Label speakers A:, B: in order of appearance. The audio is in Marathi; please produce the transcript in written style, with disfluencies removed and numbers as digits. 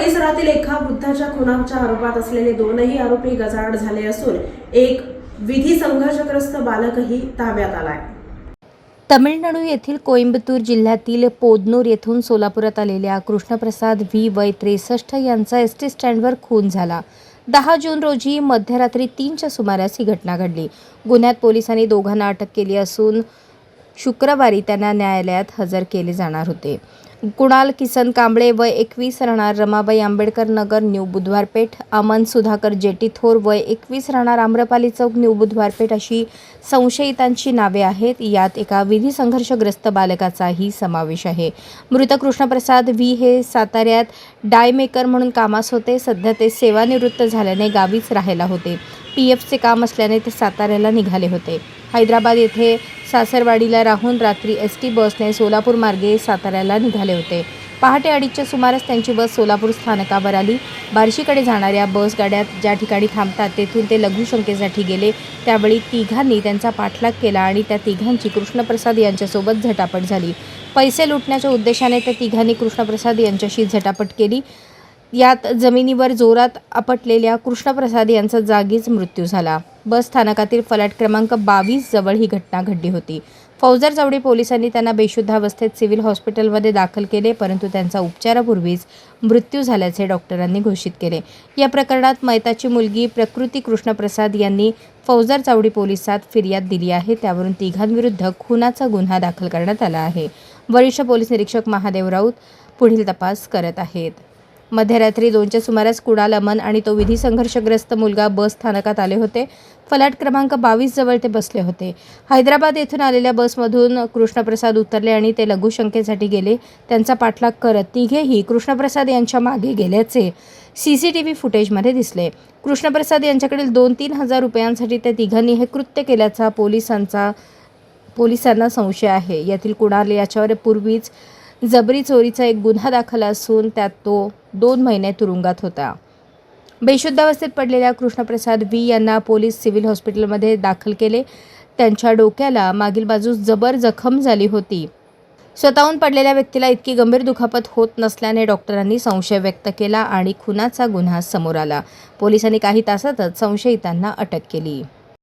A: परिसरातील एका वृद्धाच्या खुनाच्या आरोपात असलेले दोनही आरोपी गजाआड झाले असून एक विधी संघर्षग्रस्त बालकही ताब्यात आलाय।
B: तमिळनाडू येथील कोइंबतूर जिल्ह्यातील पोदनूर येथून सोलापुरात आलेल्या कृष्णप्रसाद व्ही वय 63 यांचा एसटी स्टँडवर खून झाला। 10 जून रोजी मध्यरात्री 3च्या सुमारास ही घटना घडली। गुन्ह्यात पोलिसांनी दोघांना अटक केली असून शुक्रवारी त्यांना न्यायालयात हजर केले जाणार होते। कुणाल किसन कांबळे वय 21 राहणार रमाबाई आंबेडकर नगर न्यू बुधवारपेठ, अमन सुधाकर जेटी थोर वय 21 राहणार आम्रपाली चौक न्यू बुधवारपेठ अशी संशयितांची नावे आहेत। यात एका विधी संघर्षग्रस्त बालकाचाही समावेश आहे। मृत कृष्णप्रसाद व्ही हे साताऱ्यात डायमेकर म्हणून कामास होते। सध्या ते सेवानिवृत्त झाल्याने गावीच राहायला होते। पीएफचे काम असल्याने ते साताऱ्याला निघाले होते। हैदराबाद येथे सासरवाडीला राहून रात्री एसटी बसने सोलापूर मार्गे साताऱ्याला निघाले होते। पहाटे 2:30च्या सुमारास त्यांची बस सोलापूर स्थानकावर आली। बार्शीकडे जाणाऱ्या बस गाड्यात ज्या ठिकाणी थांबतात तेथून ते लघुशंकेसाठी गेले। त्यावेळी तिघांनी त्यांचा पाठलाग केला आणि त्या तिघांची कृष्णप्रसाद यांच्यासोबत झटापट झाली। पैसे लुटण्याच्या उद्देशाने त्या तिघांनी कृष्णप्रसाद यांच्याशी झटापट केली। यात जमिनीवर जोरात आपटलेल्या कृष्णप्रसाद यांचा जागीच मृत्यू झाला। बस स्थानकातील फलाट क्रमांक 22 जवळ ही घटना घडली होती। फौजदार चावडी पोलिसांनी त्यांना बेशुद्धावस्थेत सिव्हिल हॉस्पिटलमध्ये दाखल केले, परंतु त्यांचा उपचारापूर्वीच मृत्यू झाल्याचे डॉक्टरांनी घोषित केले। या प्रकरणात मयताची मुलगी प्रकृती कृष्णप्रसाद यांनी फौजदार चावडी पोलिसात फिर्याद दिली आहे। त्यावरून तिघांविरुद्ध खुनाचा गुन्हा दाखल करण्यात आला आहे। वरिष्ठ पोलीस निरीक्षक महादेव राऊत पुढील तपास करत आहेत। मध्यरात्री 2च्या सुमारास कुणाल, अमन आणि तो विधी संघर्षग्रस्त मुलगा बस स्थानकात आले होते। फलाट क्रमांक 22 जवळ ते बसले होते। हैदराबाद येथून आलेल्या बसमधून कृष्णप्रसाद उतरले आणि ते लघुशंकेसाठी गेले। त्यांचा पाठलाग करत तिघेही कृष्णप्रसाद यांच्या मागे गेल्याचे सीसीटीव्ही फुटेजमध्ये दिसले। कृष्णप्रसाद यांच्याकडील 2-3 हजार रुपयांसाठी त्या तिघांनी हे कृत्य केल्याचा पोलिसांना संशय आहे। यातील कुणाल याच्यावर पूर्वीच जबरी चोरीचा एक गुन्हा दाखल असून त्यात तो 2 महिने तुरुंगात होता। बेशुद्धावस्थेत पडलेल्या कृष्णप्रसाद व्ही यांना पोलीस सिव्हिल हॉस्पिटलमध्ये दाखल केले। त्यांच्या डोक्याला मागील बाजूस जबर जखम झाली होती। स्वतःहून पडलेल्या व्यक्तीला इतकी गंभीर दुखापत होत नसल्याने डॉक्टरांनी संशय व्यक्त केला आणि खुनाचा गुन्हा समोर आला। पोलिसांनी काही तासातच संशयितांना अटक केली।